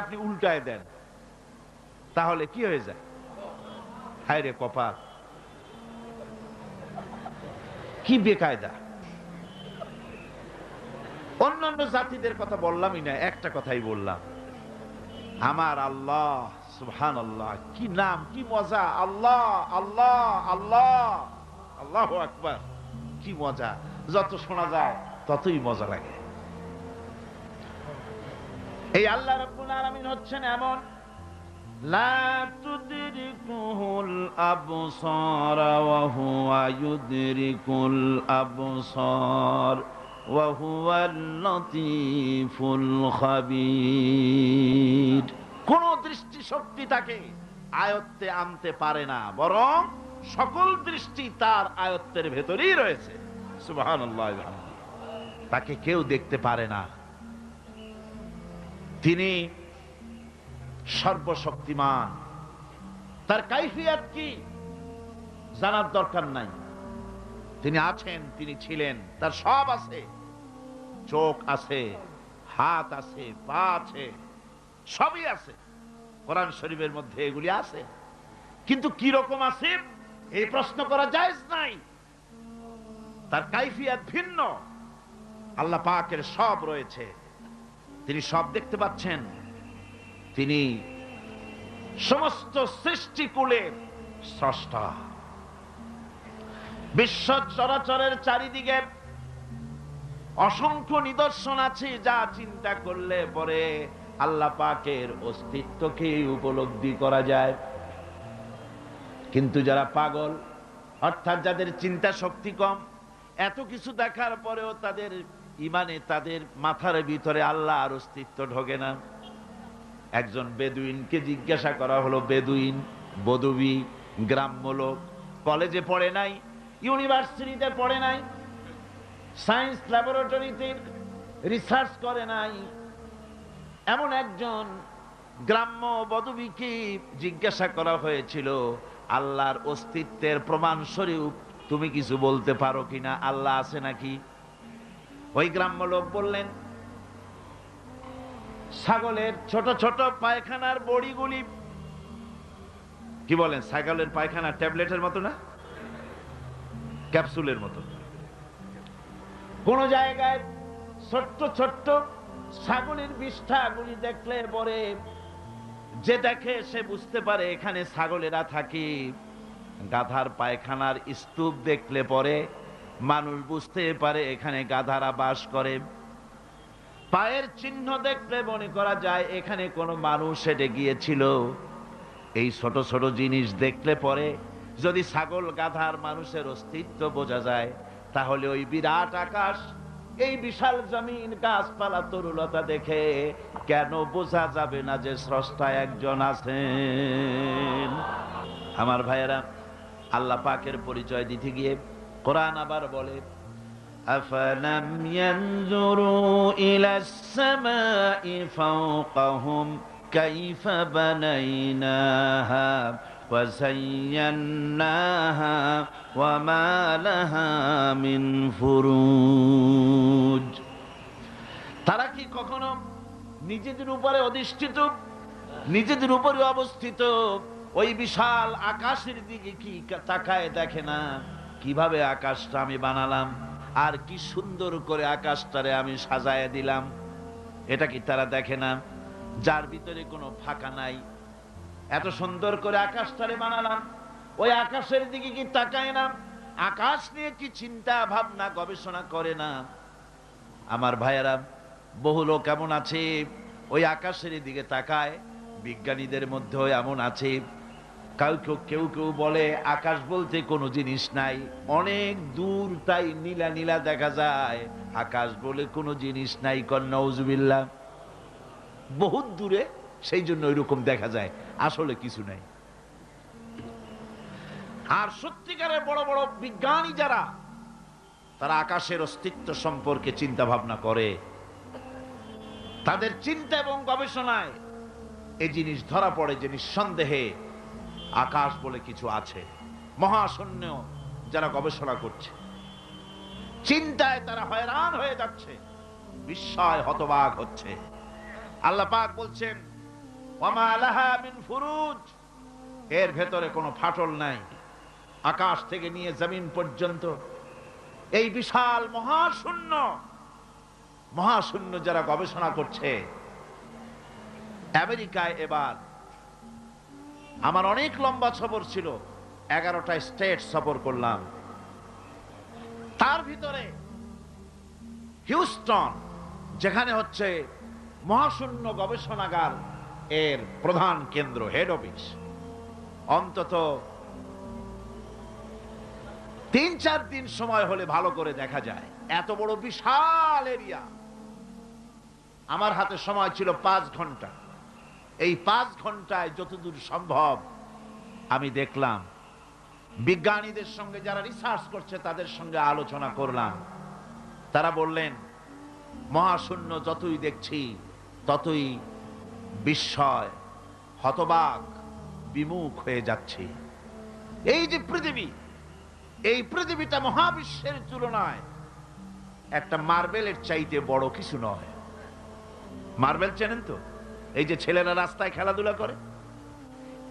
আপনি উল্টায় দেন, তাহলে কি হয়ে যায়? হায় রে কপাল, কি বেকায়দা। অন্যান্য জাতিদের কথা বললামই না, একটা কথাই বললাম। আমার আল্লাহ সুবহানাল্লাহ, কি নাম, কি মজা! আল্লাহ আল্লাহ আল্লাহ, আল্লাহু আকবার, কি মজা! যত শোনা যায় ততই মজা লাগে। এই আল্লাহ রাব্বুল আলামিন হচ্ছেন এমন, লা তুদরিকুহুল আবসার ওয়া হুয়া ইউদরিকুল আবসার ওয়া হুয়াল লতীফুল খাবীর। কোন দৃষ্টি শক্তি তাকে আয়ত্তে আনতে পারে না, বরং সকল দৃষ্টি তার আয়ত্তের ভেতরেই রয়েছে। সুবহানাল্লাহ, তাকে কেউ দেখতে পারে না। তিনি সর্বশক্তিমান, তার কাইফিয়াত কি জানার দরকার নাই। তিনি আছেন, তিনি ছিলেন, তার সব আছে। চোখ আছে, হাত আছে, পা আছে, সবই আছে। কোরআন শরীফের মধ্যে এগুলি আছে, কিন্তু কি রকম আছে এই প্রশ্ন করা জায়েজ নাই। তার কাইফিয়াত ভিন্ন। আল্লাহ পাকের সব রয়েছে, তিনি সব দেখতে পাচ্ছেন। তিনি সমস্ত সৃষ্টিকুলের স্রষ্টা। বিশ্ব চরাচরের চারিদিকে অসংখ্য নিদর্শন আছে, যা চিন্তা করলে পরে আল্লাহ পাকের অস্তিত্বকে উপলব্ধি করা যায়। কিন্তু যারা পাগল, অর্থাৎ যাদের চিন্তা শক্তি কম, এত কিছু দেখার পরেও তাদের ইমানে, তাদের মাথার ভিতরে আল্লাহর অস্তিত্ব ঢোকে না। একজন বেদুইনকে জিজ্ঞাসা করা হলো, বেদুইন, বদবি, গ্রাম্য লোক, কলেজে পড়ে নাই, ইউনিভার্সিটিতে পড়ে নাই, সায়েন্স ল্যাবরেটরিতে রিসার্চ করে নাই, এমন একজন গ্রাম্য বদবিকে জিজ্ঞাসা করা হয়েছিল, আল্লাহর অস্তিত্বের প্রমাণ স্বরূপ তুমি কিছু বলতে পারো কিনা, আল্লাহ আছে নাকি? ওই গ্রাম্য লোক বললেন, ছাগলের ছোট ছোট পায়খানার বড়িগুলি, কি বলেন, ছাগলের পায়খানা ট্যাবলেটের মতো না, ক্যাপসুলের মতো। কোন জায়গায় ছোট্ট ছোট্ট ছাগলের বিষ্ঠাগুলি দেখলে পরে যে দেখে সে বুঝতে পারে এখানে ছাগলেরা থাকে। গাধার পায়খানার স্তূপ দেখলে পরে মানুষ বুঝতে পারে এখানে গাধারা বাস করে। পায়ের চিহ্ন দেখলে মনে করা যায় এখানে কোনো মানুষ হেঁটে গিয়েছিল। এই ছোট ছোট জিনিস দেখলে পরে যদি ছাগল, গাধার, মানুষের অস্তিত্ব বোঝা যায়, তাহলে ওই বিরাট আকাশ, এই বিশাল জমিন, গাছপালা, তরুলতা দেখে কেন বোঝা যাবে না যে স্রষ্টা একজন আছেন? আমার ভাইয়েরা, আল্লাহ পাকের পরিচয় দিতে গিয়ে কোরআন আবার বলে, আফালাম ইয়ানজুরু ইলাস সামাই ফাওকাহুম কাইফা বানাইনাহা ওয়া যায়্যানাহা ওয়া মা লাহা মিন ফুরুজ। তারা কি কখনো নিজেদের উপরে অধিষ্ঠিত, নিজেদের উপরে অবস্থিত ওই বিশাল আকাশের দিকে কি তাকায় দেখে না? কিভাবে আকাশটা আমি বানালাম, আর কি সুন্দর করে আকাশটারে আমি সাজায় দিলাম, এটা কি তারা দেখে না? যার ভিতরে কোনো ফাঁকা নাই, এত সুন্দর করে আকাশটারে বানালাম, ওই আকাশের দিকে কি তাকায় না? আকাশ নিয়ে কি চিন্তা ভাবনা গবেষণা করে না? আমার ভাইয়েরা, বহু লোক এমন আছে ওই আকাশের দিকে তাকায়। বিজ্ঞানীদের মধ্যেও এমন আছে, কেউ কেউ বলে আকাশ বলতে কোনো জিনিস নাই, অনেক দূর, তাই নীলা নীলা দেখা যায়, আকাশ বলে কোনো জিনিস নাই। নাউজুবিল্লাহ, বহুত দূরে, সেই জন্য ওইরকম দেখা যায়, আসলে কিছু নাই। আর সত্যিকারের বড় বড় বিজ্ঞানী যারা, তারা আকাশের অস্তিত্ব সম্পর্কে চিন্তা ভাবনা করে, তাদের চিন্তা এবং গবেষণায় এই জিনিস ধরা পড়ে যে নিঃসন্দেহে আকাশ বলে কিছু আছে। মহাশূন্য যারা গবেষণা করছে, চিন্তায় তারা হয়রান হয়ে যাচ্ছে, বিস্ময় হতবাক হচ্ছে। আল্লাহ পাক বলছেন, ওয়া মা লাহা মিন ফুরুজ, এর ভেতরে কোনো ফাটল নাই। আকাশ থেকে নিয়ে জমিন পর্যন্ত এই বিশাল মহাশূন্য, মহাশূন্য যারা গবেষণা করছে, আমেরিকায় এবার আমার অনেক লম্বা সফর ছিল, 11টা স্টেট সফর করলাম। তার ভিতরে হিউস্টন, যেখানে হচ্ছে মহাশূন্য গবেষণাগার এর প্রধান কেন্দ্র, হেড অফিস, অন্তত 3-4 দিন সময় হলে ভালো করে দেখা যায়। এত বড় বিশাল এরিয়া। আমার হাতে সময় ছিল 5 ঘন্টা। এই 5 ঘন্টায় যতদূর সম্ভব আমি দেখলাম, বিজ্ঞানীদের সঙ্গে যারা রিসার্চ করছে তাদের সঙ্গে আলোচনা করলাম। তারা বললেন, মহাশূন্য যতই দেখছি ততই বিস্ময়, হতবাক, বিমুখ হয়ে যাচ্ছে। এই যে পৃথিবী, এই পৃথিবীটা মহাবিশ্বের তুলনায় একটা মার্বেলের চাইতে বড় কিছু নয়। মার্বেল চেনেন তো? এই যে ছেলেরা রাস্তায় খেলাধুলা করে,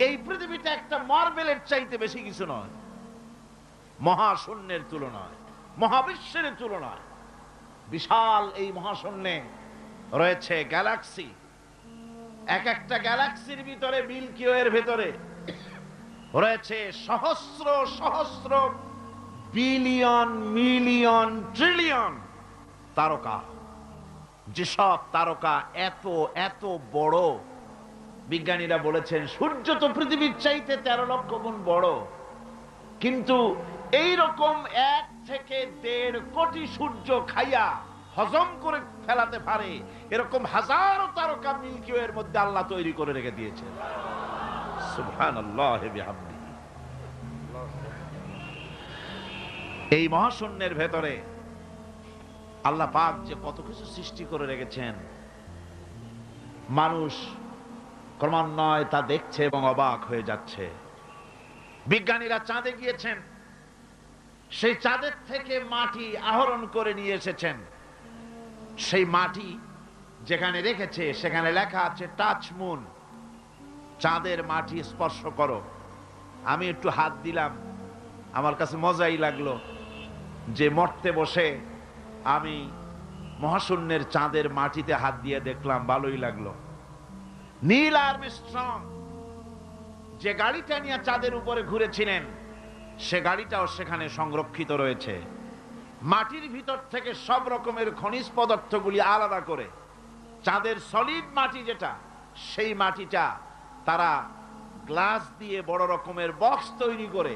এই পৃথিবীটা একটা মার্বেলের চাইতে বেশি কিছু নয়। মহাশূন্যের তুলনায়, মহাবিশ্বের তুলনায় বিশাল এই মহাশূন্যে রয়েছে গ্যালাক্সি। এক একটা গ্যালাক্সির ভিতরে, মিল্কি ওয়ের ভিতরে রয়েছে সহস্র সহস্র বিলিয়ন মিলিয়ন ট্রিলিয়ন তারকা। যেসব তারকা এত এত বড়, বিজ্ঞানীরা বলেছেন সূর্য তো পৃথিবীর চাইতে 13 লক্ষ গুণ বড়, কিন্তু এই রকম 1 থেকে 1.5 কোটি সূর্য খাইয়া হজম করে ফেলাতে পারে এরকম হাজারো তারকা মিল্কি ওয়ের মধ্যে আল্লাহ তৈরি করে রেখে দিয়েছেন। সুবহানাল্লাহি বিহামদিহি। এই মহাশূন্যের ভেতরে আল্লাহ পাক যে কত কিছু সৃষ্টি করে রেখেছেন, মানুষ ক্রমান্বয়ে তা দেখছে এবং অবাক হয়ে যাচ্ছে। বিজ্ঞানীরা চাঁদে গিয়েছেন, সেই চাঁদের থেকে মাটি আহরণ করে নিয়ে এসেছেন। সেই মাটি যেখানে রেখেছে সেখানে লেখা আছে টাচ মুন, চাঁদের মাটি স্পর্শ করো। আমি একটু হাত দিলাম, আমার কাছে মজাই লাগলো যে মরতে বসে আমি মহাশূন্যের চাঁদের মাটিতে হাত দিয়ে দেখলাম, ভালোই লাগলো। নীল আর্মস্ট্রং যে গাড়িটা নিয়ে চাঁদের উপরে ঘুরেছিলেন, সে গাড়িটাও সেখানে সংরক্ষিত রয়েছে। মাটির ভিতর থেকে সব রকমের খনিজ পদার্থগুলি আলাদা করে চাঁদের সলিড মাটি যেটা, সেই মাটিটা তারা গ্লাস দিয়ে বড় রকমের বক্স তৈরি করে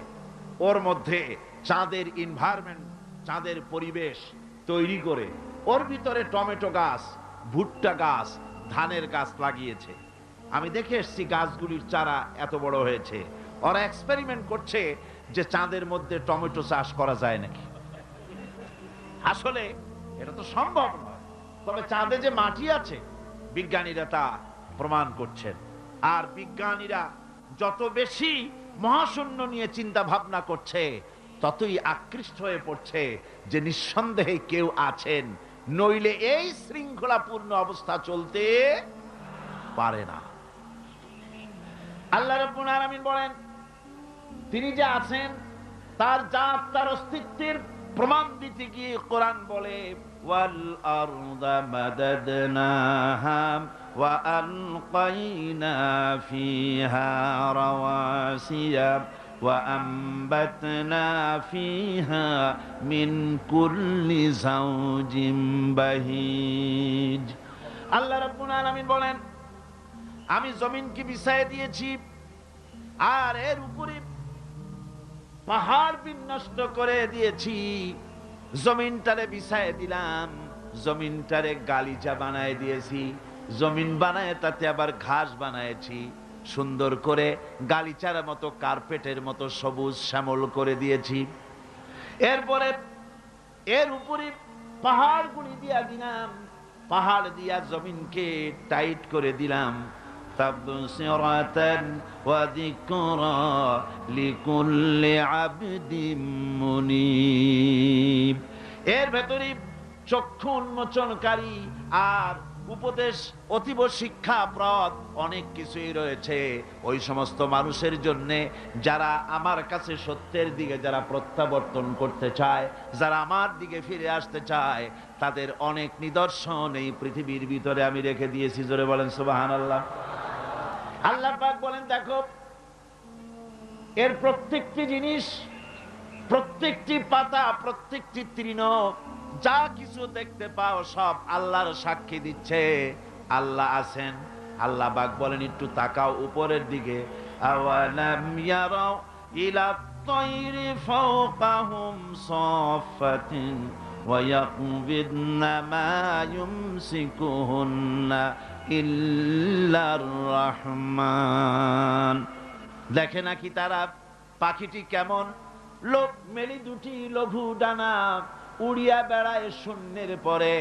ওর মধ্যে চাঁদের এনভায়রনমেন্ট, চাঁদের পরিবেশ তৈরি করে ওর ভিতরে টমেটো গাছ, ভুট্টা গাছ, ধানের গাছ লাগিয়েছে। আমি দেখে এসেছি গাছগুলির চারা এত বড় হয়েছে। ওরা এক্সপেরিমেন্ট করছে যে চাঁদের মধ্যে টমেটো চাষ করা যায় নাকি। আসলে এটা তো সম্ভব নয়, তবে চাঁদে যে মাটি আছে বিজ্ঞানীরা তা প্রমাণ করছেন। আর বিজ্ঞানীরা যত বেশি মহাশূন্য নিয়ে চিন্তা ভাবনা করছে ততই আকৃষ্ট হয়ে পড়ছে যে নিঃসন্দেহে কেউ আছেন, নইলে এই শৃঙ্খলাপূর্ণ অবস্থা চলতে পারে না। আল্লাহ রাব্বুল আলামিন বলেন, তিনি যে আছেন তার জাত, তার অস্তিত্বের প্রমাণ দিতে গিয়ে কোরআন বলে, ওয়াল আরদা মাদাদনাহা ওয়া আলকাইনা ফিহা রাওয়াসিয়া ওয়া আমবাতনা ফিহা মিন কুল্লি যাওজিন বাহিজ। আল্লাহ রাব্বুল আলামিন বলেন, আমি জমিনকে বিছায় দিয়েছি আর এর উপরে পাহাড় বিন্যস্ত করে দিয়েছি। জমিনটারে বিছায় দিলাম, জমিনটারে গালিচা বানায় দিয়েছি, জমিন বানায় তাতে আবার ঘাস বানায়েছি, সুন্দর করে গালিচার মতো কার্পেটের মতো সবুজ শ্যামল করে দিয়েছি। এরপরে এর উপরে পাহাড়গুলি দিয়া দিলাম, পাহাড় দিয়া জমিনকে টাইট করে দিলাম। তাবসিরাতান ওয়া যিকরা লিকুল্লি আবদিন মুনীব। এর ভেতরে চক্ষু উন্মোচনকারী আর উপদেশ, অতীব শিক্ষাপ্রদ অনেক কিছুই রয়েছে ওই সমস্ত মানুষের জন্যে যারা আমার কাছে সত্যের দিকে যারা প্রত্যাবর্তন করতে চায়, যারা আমার দিকে ফিরে আসতে চায়, তাদের অনেক নিদর্শন এই পৃথিবীর ভিতরে আমি রেখে দিয়েছি। জোরে বলেন সুবহানাল্লাহ। আল্লাহ পাক বলেন, দেখো এর প্রত্যেকটি জিনিস, প্রত্যেকটি পাতা, প্রত্যেকটি তৃণ, যা কিছু দেখতে পাও সব আল্লাহর সাক্ষী দিচ্ছে আল্লাহ আছেন। আল্লাহ পাক বলেন, একটু তাকাও উপরের দিকে। আওয়ালাম ইয়ারাউ ইলা তায়রি ফাওকাহুম সাফাতিন ওয়া ইয়াকবিদনা মা ইউমসিকুহুন্না ইল্লার রহমান। দেখে নাকি তারা পাখিটি কেমন লোক মেলি দুটি লঘু ডানা উড়িয়া বেড়ায় শূন্যের পরে,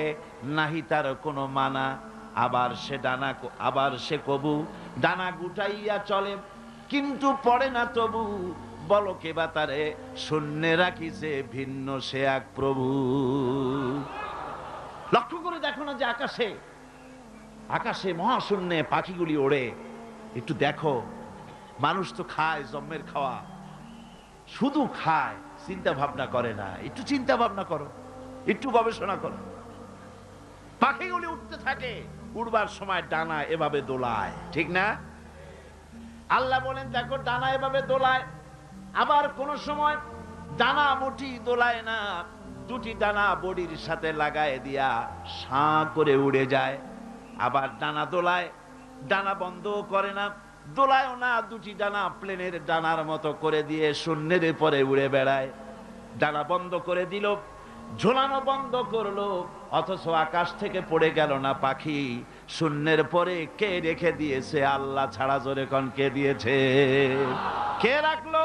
নাহি তার কোনো মানা। আবার সে কবু ডানা গুটাইয়া চলে, কিন্তু পড়ে না তবু। বলো কে বা তারে শূন্যে রাখিছে ভিন্ন সে এক প্রভু। লক্ষ্য করে দেখো না যে আকাশে মহাশূন্যে পাখিগুলি ওড়ে। একটু দেখো, মানুষ তো খায় জন্মের খাওয়া, শুধু খায়, চিন্তা ভাবনা করে না। একটু চিন্তা ভাবনা করো, একটু গবেষণা করো। পাখিগুলি উঠতে থাকে, উড়বার সময় ডানা এভাবে দোলায়, ঠিক না? আল্লাহ বলেন দেখো ডানা এভাবে দোলায়। আবার কোন সময় ডানা মুঠি দোলায় না, দুটি ডানা বডির সাথে লাগায় দিয়া সাঁ করে উড়ে যায়। আবার ডানা দোলায়, ডানা বন্ধ করে না, দোলায়ও না, দুটি ডানা প্লেনের ডানার মতো করে দিয়ে শূন্যের পরে উড়ে বেড়ায়। ডানা বন্ধ করে দিল, ঝোলানো বন্ধ করলো, অথচ আকাশ থেকে পড়ে গেল না পাখি। শূন্যের পরে কে রেখে দিয়েছে? আল্লাহ ছাড়া। জোরে কোন কে দিয়েছে? কে রাখলো?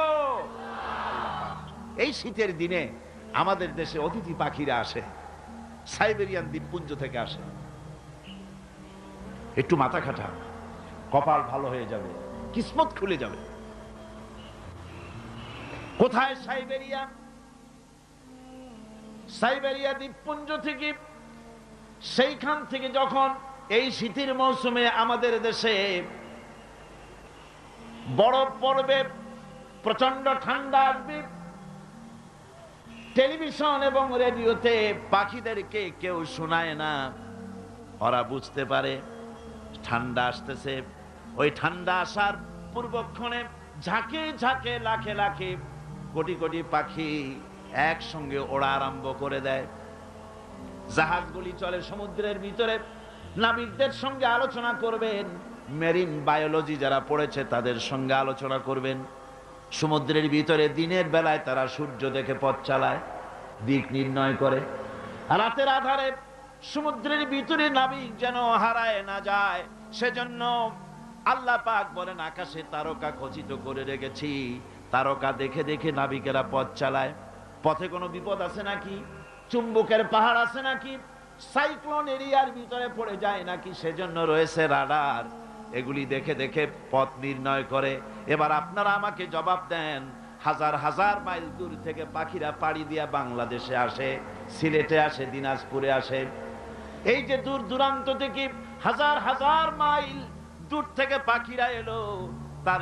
এই শীতের দিনে আমাদের দেশে অতিথি পাখিরা আসে, সাইবেরিয়ান দ্বীপপুঞ্জ থেকে আসে। একটু মাথা খাটা, কপাল ভালো হয়ে যাবে, কিসমত খুলে যাবে। কোথায়? সাইবেরিয়া। সাইবেরিয়া দ্বীপপুঞ্জ থেকে, সেইখান থেকে যখন এই শীতের মৌসুমে আমাদের দেশে বরফ পড়বে, প্রচন্ড ঠান্ডা আসবে, টেলিভিশন এবং রেডিওতে পাখিদেরকে কেউ শোনায় না। ওরা বুঝতে পারে ঠান্ডা আসতেছে। ওই ঠান্ডা আসার পূর্বক্ষণে ঝাঁকে ঝাঁকে, লাখে লাখে, কোটি কোটি পাখি একসঙ্গে ওড়া আরম্ভ করে দেয়। জাহাজগুলি চলে সমুদ্রের ভিতরে। নাবিকদের সঙ্গে আলোচনা করবেন, মেরিন বায়োলজি যারা পড়েছে তাদের সঙ্গে আলোচনা করবেন। সমুদ্রের ভিতরে দিনের বেলায় তারা সূর্য দেখে পথ চালায়, দিক নির্ণয় করে। রাতের আধারে সমুদ্রের ভিতরে নাবিক যেন হারায় না যায়, সেজন্য আল্লাহ পাক বলেন আকাশে তারকা খচিত করে রেখেছি। তারকা দেখে দেখে নাবিকেরা পথ চালায়। পথে কোনো বিপদ আছে নাকি? চুম্বকের পাহাড় আছে নাকি? সাইক্লোন এরিয়ার ভিতরে পড়ে যায় নাকি? সেজন্য রয়েছে রাডার। এগুলি দেখে দেখে পথ নির্ণয় করে। এবার আপনারা আমাকে জবাব দেন, হাজার হাজার মাইল দূর থেকে পাখিরা পাড়ি দিয়া বাংলাদেশে আসে, সিলেটে আসে, দিনাজপুরে আসে। এই যে দূর দূরান্ত থেকে হাজার হাজার মাইল দূর থেকে পাখিরা এলো, তার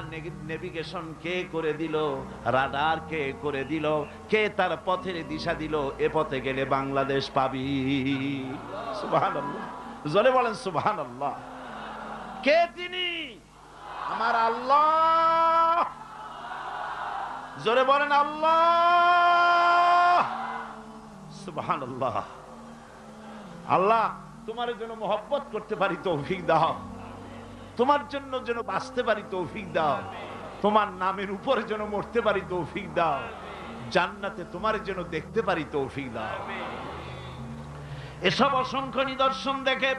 নেভিগেশন কে করে দিল? রাডার কে করে দিল? কে তার পথের দিশা দিল? এ পথে গেলে বাংলাদেশ পাবি। সুবহানাল্লাহ, জোরে বলেন সুবহানাল্লাহ। কে তিনি? আমার আল্লাহ। জোরে বলেন আল্লাহ। সুবহানাল্লাহ। আল্লাহ তোমার জন্য মহব্বত করতে পারি তৌফিক দাও, তোমার জন্য যেন বাঁচতে পারি তৌফিক দাও, তোমার নামের উপরে যেন মরতে পারি তৌফিক দাও, জান্নাতে তোমার যেন দেখতে পারি তৌফিক দাও। এসব অসংখ্য নিদর্শন দেখে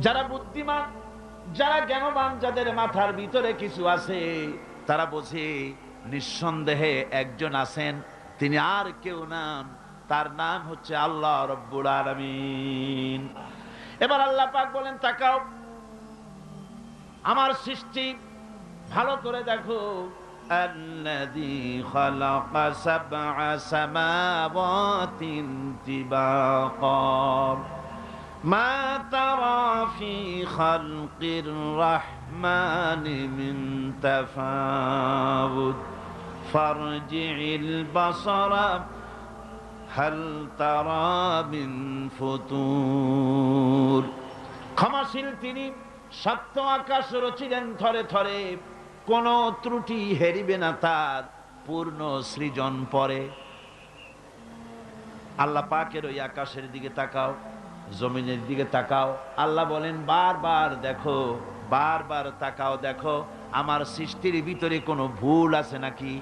যারা বুদ্ধিমান, যারা জ্ঞানবান, যাদের মাথার ভিতরে কিছু আছে, তারা বোঝে নিঃসন্দেহে একজন আছেন, তিনি আর কেউ নাম, তার নাম হচ্ছে আল্লাহ রব্বুল আলামিন। এবার আল্লাহ পাক বলেন তাকাও, আমার সৃষ্টি ভালো করে দেখো, الذي خلق سبع سماوات طباقا ما ترى في خلق الرحمن من تفاوت فارجع البصر هل ترى من فطور ক্ষমাশীল তিনি, সপ্ত আকাশ রচিলেন থরে থরে, কোন ত্রুটি হেরিবে না তার পূর্ণ সৃজন পরে। আল্লাহ পাকের ওই আকাশের দিকে তাকাও, জমিনের দিকে তাকাও, আল্লাহ বলেন বারবার দেখো, বারবার তাকাও, দেখো আমার সৃষ্টির ভিতরে কোনো ভুল আছে নাকি,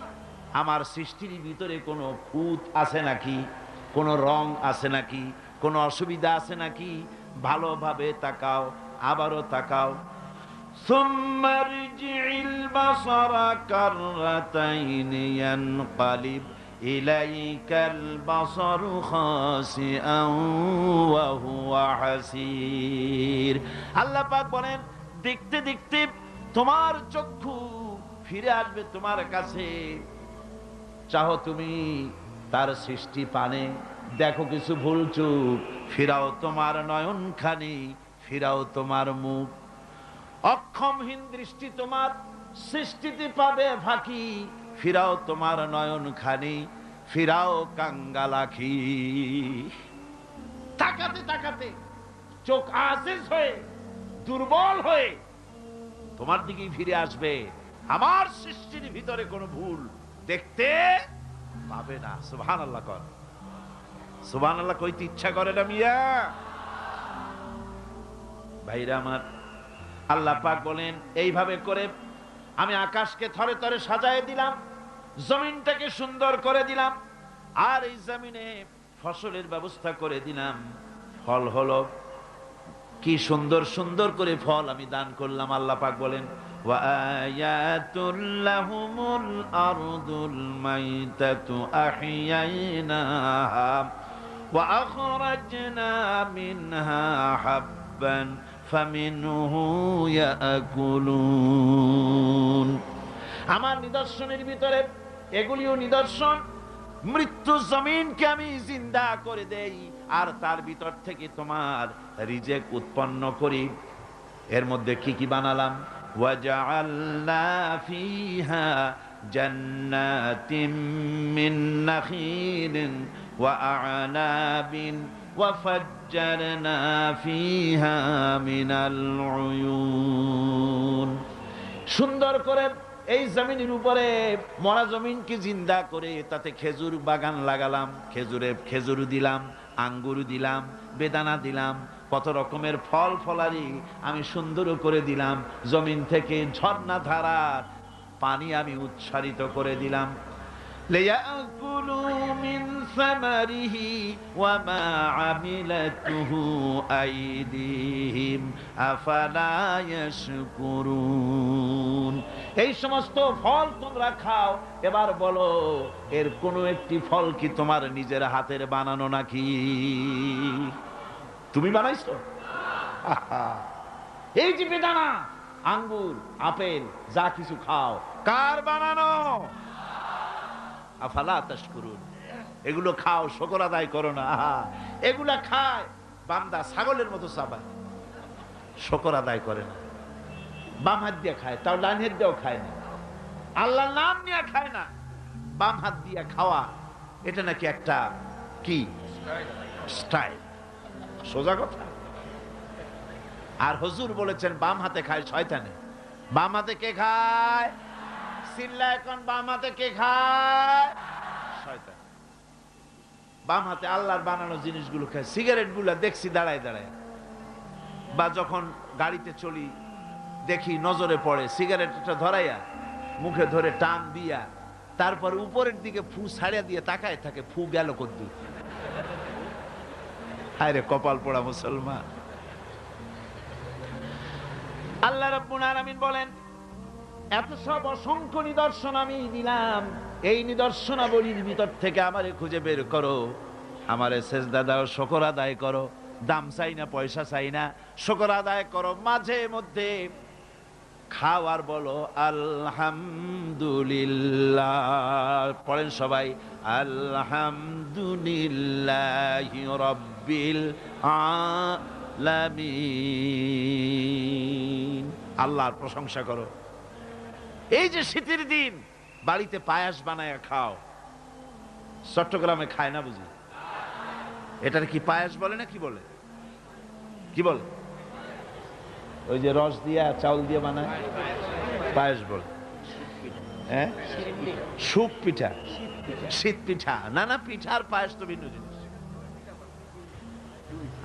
আমার সৃষ্টির ভিতরে কোনো খুঁত আছে নাকি, কোনো রং আছে নাকি, কোনো অসুবিধা আছে নাকি, ভালোভাবে তাকাও, আবারও তাকাও। ثم ارجع البصر كرتين ينقلب إليك البصر خاسئا وهو حسير। আল্লাহ পাক বলেন দেখতে দেখতে তোমার চক্ষু ফিরে আসবে তোমার কাছে। চাহো তুমি তার সৃষ্টি পানে, দেখো কিছু ভুল চুক, ফিরাও তোমার নয়নখানি, ফিরাও তোমার মুখ। অক্ষমহীন দৃষ্টি তোমার সৃষ্টিতে পাবে ফাঁকি, ফিরাও তোমার নয়নখানি, ফিরাও কাঙ্গালাখি। তাকাতে তাকাতে চোখ আজিজ হয়ে, দুর্বল হয়ে তোমার দিকেই ফিরে আসবে। আমার সৃষ্টির ভিতরে কোনো ভুল দেখতে পাবে না। সুবহানাল্লাহ কর, সুবহানাল্লাহ কইতে ইচ্ছা করে না মিয়া ভাইরা আমার। আল্লাহ পাক বলেন এইভাবে করে আমি আকাশকে থরে থরে সাজায় দিলাম, জমিনটাকে সুন্দর করে দিলাম, আর এই জমিনে ফসলের ব্যবস্থা করে দিলাম। ফল হলো কি সুন্দর সুন্দর করে ফল আমি দান করলাম। আল্লাহ পাক বলেন ওয়া আয়াতুল লাহুমুল আরদুল মাইতাতু আহইয়াইনাহা ওয়া আখরাজনা মিনহা হাব্বান ফামিনহু ইয়াকুলুন। আমার নিদর্শনের ভিতরে এগুলিও নিদর্শন। মৃত্যু জমিনকে আমি জিন্দা করে দেই, আর তার ভিতর থেকে তোমার রিজেক উৎপন্ন করি। এর মধ্যে কি কি বানালাম? ওয়াজআলনা ফিহা জান্নাতিম মিন নাখিলিন ওয়া আ'নাবিন ওয়া ফাজ্জারনা ফিহা মিনাল উয়ুন। সুন্দর করে এই জমিনের উপরে মরা জমিনকে জিন্দা করে তাতে খেজুর বাগান লাগালাম, খেজুর দিলাম, আঙ্গুর দিলাম, বেদানা দিলাম, কত রকমের ফল ফলারি আমি সুন্দর করে দিলাম। জমিন থেকে ঝর্ণা ধারার পানি আমি উচ্ছারিত করে দিলাম। ليأكلوا من ثمره وما عملته أيديهم أفلا يشكرون। এই সমস্ত ফল তোমরা খাও, এবার বলো এর কোনো একটি ফল কি তোমার নিজের হাতের বানানো নাকি? তুমি বানাইছো? এই যে বেদানা, আঙ্গুর, আপেল যা কিছু খাও, কার বানানো? আফালা তাশকুরুন। এগুলো খাও, শুকর আদায় করো না। এগুলা খায় বান্দা ছাগলের মতো চাবায়, শুকর আদায় করে না। বাম হাত দিয়ে খায়, তাও ডান হাত দিয়েও খায় না। আল্লাহর নাম নিয়ে খায় না, বাম হাত দিয়ে খাওয়া এটা নাকি একটা কি স্টাইল, সোজা কথা। আর হুজুর বলেছেন বাম হাতে খায় শয়তানে। বাম হাতে কে খায়? চিল্লা এখন, বাম হাতে কে খায়? শয়তান। বাম হাতে আল্লাহর বানানো জিনিসগুলো খায়। সিগারেট গুলা দেখছি দাঁড়ায় দাঁড়ায়, বা যখন গাড়িতে চলি দেখি নজরে পড়ে সিগারেটটা ধরাইয়া মুখে ধরে টান দিয়া তারপর উপরের দিকে ফু ছাড়িয়া দিয়ে তাকায় থাকে, ফু গেল কদ্দুর। আরে কপাল পোড়া মুসলমান। আল্লাহ রাব্বুল আলামিন বলেন এত সব অসংখ্য নিদর্শন আমি দিলাম, এই নিদর্শনাবলীর ভিতর থেকে আমারে খুঁজে বের করো, আমারে সেজদা দাও, শুকর আদায় করো। দাম চাই না, পয়সা চাই না, শুকর আদায় করো। মাঝে মধ্যে খাও আর বলো আলহামদুলিল্লাহ। পড়েন সবাই, আলহামদুলিল্লাহি রাব্বিল আলামিন। আল্লাহর প্রশংসা করো। এই যে শীতের দিন বাড়িতে পায়াস বানায় খাও। চট্টগ্রামে খায় না বুঝি? এটার কি পায়াস বলে না কি বলে? কি বলে? ওই যে রস দিয়া চাউল দিয়ে বানায় পায়েস বলে। হ্যাঁ, সুপ পিঠা, শীত পিঠা। না না, পিঠা আর পায়েস তো ভিন্ন জিনিস।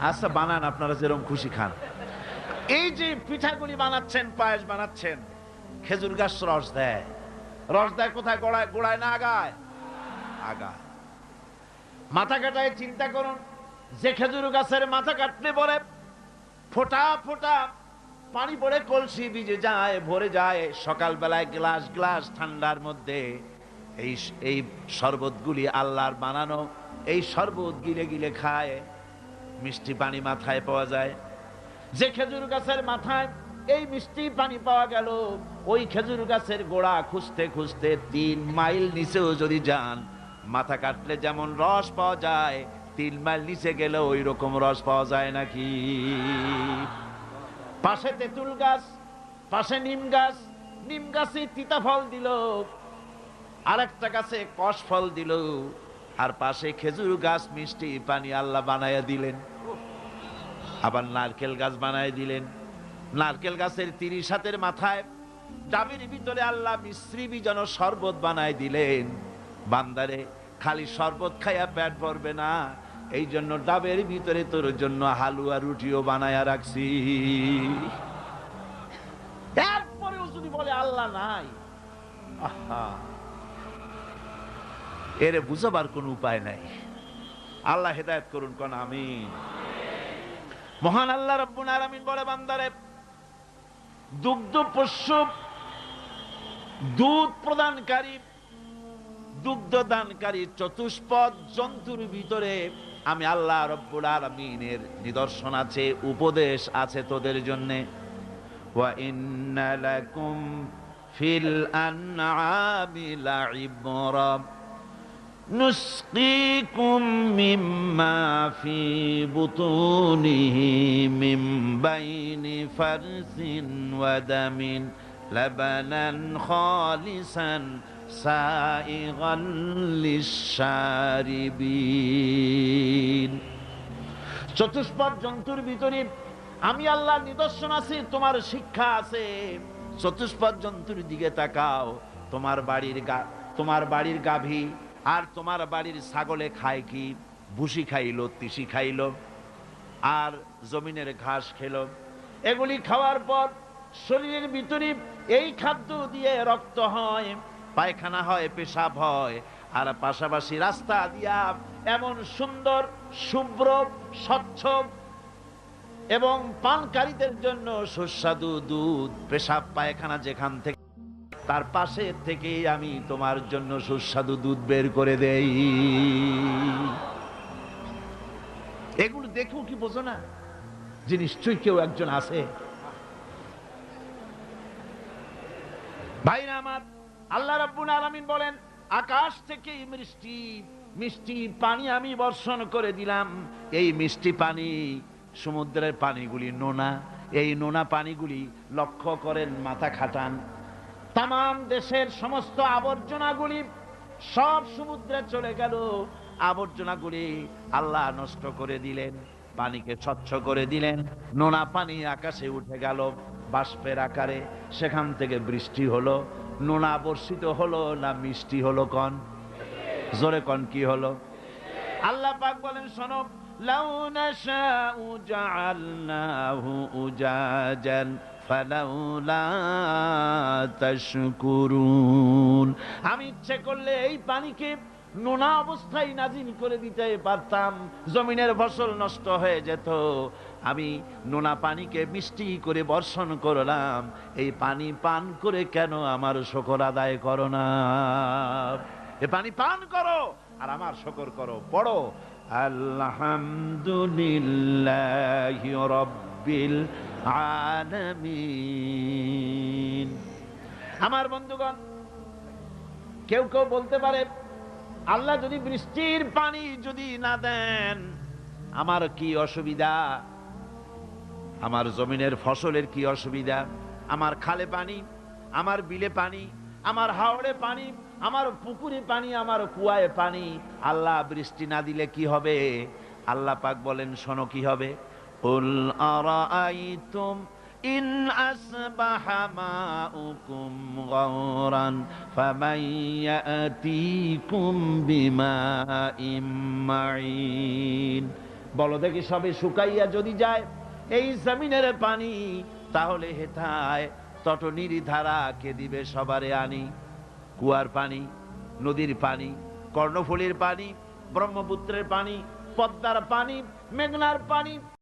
আচ্ছা বানান, আপনারা যেরকম খুশি খান। এই যে পিঠাগুলি বানাচ্ছেন, পায়েস বানাচ্ছেন, খেজুর গাছ রস দেয়। রস দেয় কোথায়? গোড়ায়। গোড়ায় না আগায়? আগায়। মাথা কাটায় চিন্তা করুন, যে খেজুর গাছের মাথা কাটলে পরে ফোঁটা ফোঁটা পানি পড়ে কলসি ভিজে যায়, ভরে যায়। সকালবেলায় গ্লাস গ্লাস ঠান্ডার মধ্যে এই শরবতগুলি আল্লাহর বানানো, এই শরবত গিলে গিলে খায়। মিষ্টি পানি মাথায় পাওয়া যায়। যে খেজুর গাছের মাথায় এই মিষ্টি পানি পাওয়া গেল, ওই খেজুর গাছের গোড়া খুঁজতে খুঁজতে 3 মাইল নিচেও যদি যান, মাথা কাটলে যেমন রস পাওয়া যায়, 3 মাইল নিচে গেলে ওই রকম রস পাওয়া যায় নাকি? পাশে তেঁতুল গাছ, পাশে নিম গাছ, নিম গাছে তিতা ফল দিল, আরেকটা গাছে কষ ফল দিল, আর পাশে খেজুর গাছ মিষ্টি পানি আল্লাহ বানায়া দিলেন। আবার নারকেল গাছ বানায় দিলেন। নারকেল গাছের 30 হাতের মাথায় ডাবের ভিতরে আল্লাহ মিশ্রি যেন শরবত বানায় দিলেন। বান্দারে খালি শরবত খাইয়া পেট ভরবে না, এই জন্য ডাবের ভিতরে তোর জন্য হালুয়া রুটিও বানায়া রাখছি। এরপরেও যদি বলে আল্লাহ নাই, আহা, এরে বুঝাবার কোন উপায় নাই। আল্লাহ হেদায়েত করুন, কোন আমিন। মহান আল্লাহ রাব্বুল আলামিন বলে, বান্দারে দুগ্ধ পোষ্য, দুধ প্রদানকারী, দুগ্ধ দানকারী চতুষ্পদ জন্তুর ভিতরে আমি আল্লাহ রাব্বুল আলামিনের নিদর্শন আছে, উপদেশ আছে তোদের জন্য। ওয়া ইন্না লাকুম ফিল আনআমি লাইবরা নুসকিকুম মিম্মা ফি বুতুনিহি মিন বাইনি ফারসিন ওয়া দামিন লাবানান খালিসান সাইগান লিশারিবিন। চতুষ্পদ জন্তুর ভিতরে আমি আল্লাহর নিদর্শন আছে, তোমার শিক্ষা আছে। চতুষ্পদ জন্তুর দিকে তাকাও। তোমার বাড়ির গাভী আর তোমার বাড়ির ছাগলে খায় কি? ভুসি খাইলো, তিসি খাইলো, আর জমিনের ঘাস খেলো। এগুলি খাওয়ার পর শরীরের ভিতরে এই খাদ্য দিয়ে রক্ত হয়, পায়খানা হয়, পেশাব হয়, আর পাশাপাশি রাস্তা দিয়া এমন সুন্দর শুভ্র স্বচ্ছ এবং পানকারীদের জন্য সুস্বাদু দুধ, পেশাব পায়খানা যেখান থেকে, তার পাশে থেকে আমি তোমার জন্য সুস্বাদু দুধ বের করে দেই। এগুলো দেখো কি বোঝো না যে নিশ্চয়ই কেউ একজন আছে? ভাইরা আমার, আল্লাহ রাব্বুল আলামিন বলেন, আকাশ থেকে মিষ্টি পানি আমি বর্ষণ করে দিলাম। এই মিষ্টি পানি, সমুদ্রের পানিগুলি নোনা, এই নোনা পানিগুলি লক্ষ্য করেন, মাথা খাটান, তাম দেশের সমস্ত আবর্জনাগুলি সব সমুদ্রে চলে গেল। আবর্জনাগুলি আল্লাহ নষ্ট করে দিলেন, পানিকে স্বচ্ছ করে দিলেন। নোনা পানি আকাশে উঠে গেল বাষ্পের আকারে, সেখান থেকে বৃষ্টি হলো। নোনা বর্ষিত হলো না মিষ্টি হলো? কন জোরে কন, কি হলো? আল্লাহ পাক বলেন, শোনো, লাউ নাশাউ জাআলনাহু উজাজান ফালাউলা তাশকুরুন। আমি ইচ্ছে করলে এই পানিকে নোনা অবস্থায় নাজিল করে দিতে পারতাম, জমিনের ফসল নষ্ট হয়ে যেত। আমি নোনা পানিকে মিষ্টি করে বর্ষণ করলাম, এই পানি পান করে কেন আমার শুকর আদায় করো না? এ পানি পান করো আর আমার শুকর করো। পড়ো, আলহামদুলিল্লাহি রাব্বিল আলামিন। আমার বন্ধুগণ, কেউ কেউ বলতে পারে, আল্লাহ যদি বৃষ্টির পানি যদি না দেন আমার কি অসুবিধা, আমার জমিনের ফসলের কি অসুবিধা, আমার খালে পানি, আমার বিলে পানি, আমার হাওড়ে পানি, আমার পুকুরে পানি, আমার কুয়ায় পানি, আল্লাহ বৃষ্টি না দিলে কি হবে? আল্লাহ পাক বলেন, শোনো কি হবে। কুল আরাআইতুম ইন আসবাহা মাউকুম গাওরান ফামান ইয়াতিকুম বিমাইম মাইন। বলো দেখি, সবে শুকাইয়া যদি যায় এই জমিনের পানি, তাহলে হেথায় তটনির ধারা কে দিবে সবারে আনি? কুয়ার পানি, নদীর পানি, কর্ণফুলীর পানি, ব্রহ্মপুত্রের পানি, পদ্মার পানি, মেঘনার পানি,